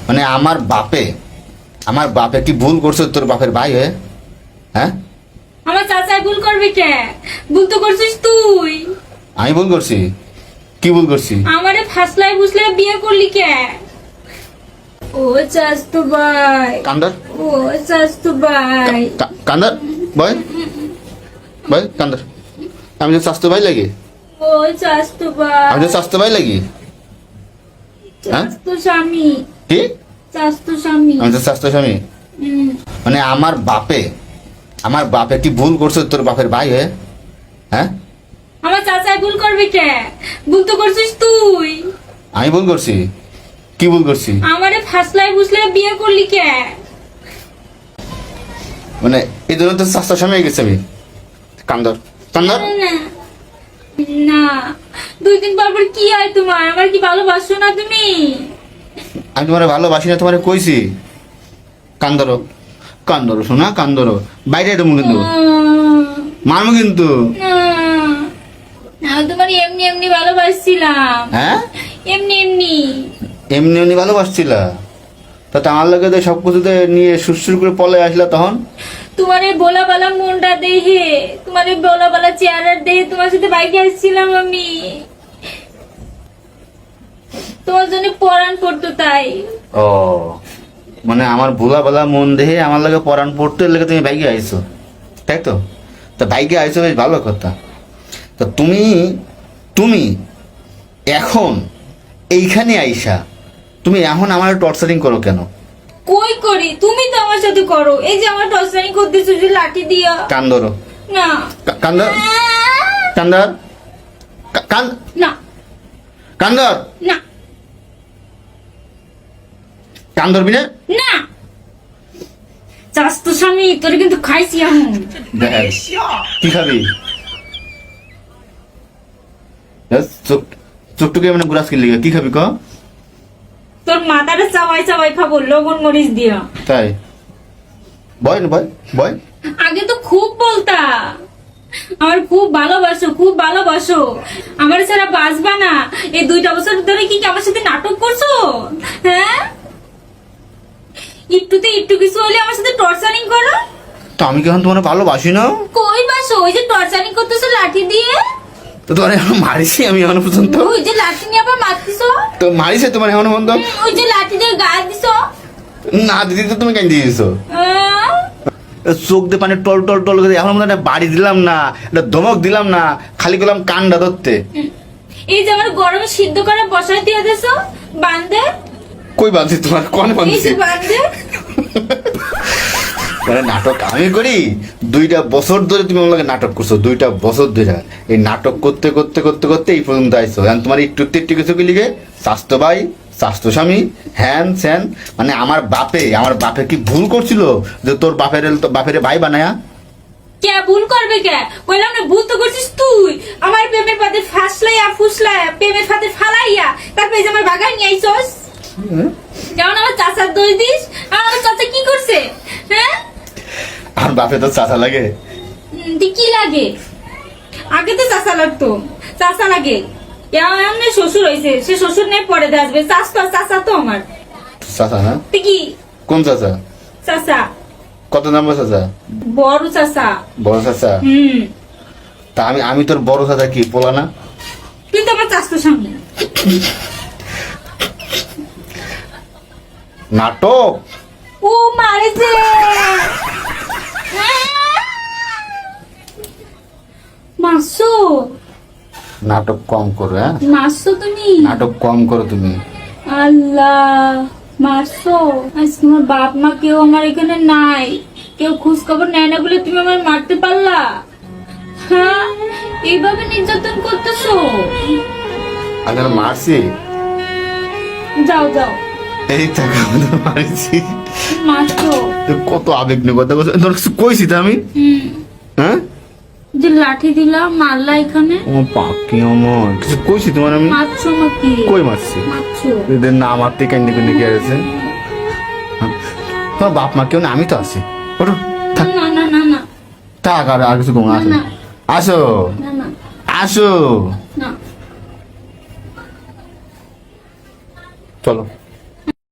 মানে আমার বাপে কি ভুল করছে তোর বাপের ভাই হয়ে? হ্যাঁ, আমার চাচাই ভুল করবে কে? ভুল তো করছিস তুই। আমি ভুল করছি? কি ভুল করছি? আমারে ফাসলাই ফুসলাই বিয়ে করলি কে? ও চাস্তু ভাই, কান্দর ও চাস্তু ভাই, কান্দর বয় বয় কান্দর। আমি তো স্বাস্থ্য ভাই লাগি, ও চাস্তু ভাই, আমি তো স্বাস্থ্য ভাই লাগি। হ্যাঁ, চাস্তু স্বামী, কি? চাস্তু স্বামী। আমি তো স্বাস্থ্য স্বামী। মানে আমার বাপে কি ভুল করছে তোর বাপের ভাই হয়ে? হ্যাঁ, আমার চাচাই ভুল করবে কে? ভুল তো করছিস তুই। আমি ভুল করছি? কি ভুল করছি? আমারে ফাসলাই ফুসলাই বিয়ে করলি কে? মানে এই জন্য তো স্বাস্থ্য স্বামী হয়ে গেছে আমি। কান্দর কান্দর। না না, 2 দিন পর পর কি হয় তোমার? আমার কি ভালোবাসো না তুমি? আমি তোমার ভালোবাসি না, তোমার কইছি। কান্দরো কান্দরো শোনা, কান্দরো বাইরে দেবো কিন্তু, মারবো কিন্তু। আমি তোমার এমনি এমনি ভালোবাসছিলাম। হ্যাঁ, এমনি এমনি। এমনি এমনি ভালোবাসছিলা? তা আমার লোকে তো সব কিছুতে নিয়ে সুরসুর করে পলে আসলা তখন। তোমার এই বোলা বালা মনটা দেখে, তোমার এই বোলা বালা চেহারা দেখে তোমার সাথে বাইকে আসছিলাম আমি। তোমার জন্য পরাণ পড়তো তাই। ও মানে আমার ভোলা বেলা মন দেহে আমার লাগে পরাণ পড়তে লেগে তুমি বাইকে আইছো, তাই তো? তা বাইকে আইছো বেশ ভালো কথা। তা তুমি এখন এইখানে আইসা তুমি এখন আমার টর্চারিং করো কেন? কই করি? তুমি তো আমার সাথে করো। এই যে আমার টর্চারিং করতেছো যে লাঠি দিয়া। কান্দরো না কান্দর কান্দর কান না কান্দর না কান্দর বিনে না। চাস্তু স্বামী, তোর কিন্তু খাইছি এখন। দেখ, কি খাবি? চোখটুকে মানে গুরাস কিনলি, কি খাবি ক? তোর মাথাটা চাবাই চাবাই খাবো লবণ মরিচ দিয়া। তাই বয় না, বয় বয়। আগে তো খুব বলতা আমার খুব ভালোবাসো, খুব ভালোবাসো, আমার ছাড়া বাঁচবা না। এই 2টা বছর ধরে কি আমার সাথে নাটক করছো? হ্যাঁ, একটুতে একটু কিছু হলে আমার সাথে টর্চারিং করো। তো আমি কি এখন তোমার ভালোবাসি না? কই বাসো? ওই যে টর্চারিং করতেছো লাঠি দিয়ে। তো তোমার এখন মারিছি আমি এখনো পর্যন্ত? ওই যে লাঠি নিয়ে আবার মারতেছো। তো মারিছে তোমার এখনো পর্যন্ত? ওই যে লাঠি দিয়ে গায়ে দিছো। না দিদি, তো তুমি কেন দিয়েছো? আহ, চোখ দিয়ে পানি টল টল টল করে এখন মনে বাড়ি দিলাম না, একটা ধমক দিলাম না, খালি করলাম কান্ডা ধরতে। এই যে আমার গরমে সিদ্ধ করে বসাই দিয়ে দিছো বান্দে। কই বাঁধছি তোমার? কোন এই বাঁধছি? যে বান্দে। মানে নাটক আমি করি 2টা বছর ধরে, তুমি আমার লগে নাটক করছো 2টা বছর ধরে। এই নাটক করতে করতে করতে করতে এই পর্যন্ত আইছো। এখন তোমার একটু একটু কিছু কি লিখে স্বাস্থ্য ভাই, স্বাস্থ্য স্বামী, হ্যান স্যান। মানে আমার বাপে কি ভুল করছিল যে তোর বাপের ভাই বানায়া? কে ভুল করবে কে? কইলাম না ভুল তো করছিস তুই। আমার প্রেমের পাতে ফাসলাইয়া ফুসলাইয়া প্রেমের পাতে ফালাইয়া তারপরে যে আমার বাগান নিয়ে আইছস। যেমন আমার চাচার দোষ দিস। আমার চাচা কি করছে? হ্যাঁ, আর বাপে তো চাচা লাগে। তুই কি লাগে? আগে তো চাচা লাগতো, চাচা লাগে। এমনি শ্বশুর হয়েছে, সে শ্বশুর নেই পরে আসবে। চাচা তো আমার। চাচা না? তুই কি কোন চাচা? চাচা? কত নম্বর চাচা? বড় চাচা। বড় চাচা? তা আমি তোর বড় চাচা কি পোলা না? কিন্তু আমার চাচতো সামনে নাটক। ও মারেছে। মাসো নাটক কম করো, হ্যাঁ? মাসো তুমি। নাটক কম করো তুমি। আল্লাহ, মারছো। আজ তোমার বাপ মা কেউ আমার এখানে নাই, কেউ খোঁজ খবর নেয় না বলে তুমি আমার মারতে পারলা? হ্যাঁ, এইভাবে নির্যাতন করতেছো। আমি মারছি? যাও যাও। এই টাকা মারছি? মারছো। কত আবেগ নিয়ে কথা বলছো, তোর কিছু কইছি তো আমি? হ্যাঁ, যে লাঠি দিলা মারলা এখানে। ও পাকি আমার কিছু কইছি তোমার আমি? মারছো নাকি? কই মারছি? মারছো। এদের না মারতে কান্দি কান্দি কি আছে? তোমার বাপ মা কেউ না, আমি তো আছি। ওঠো থাক। না না না না থাক, আর কিছু কমা আসো। না। আসো না না আসো, না। চলো।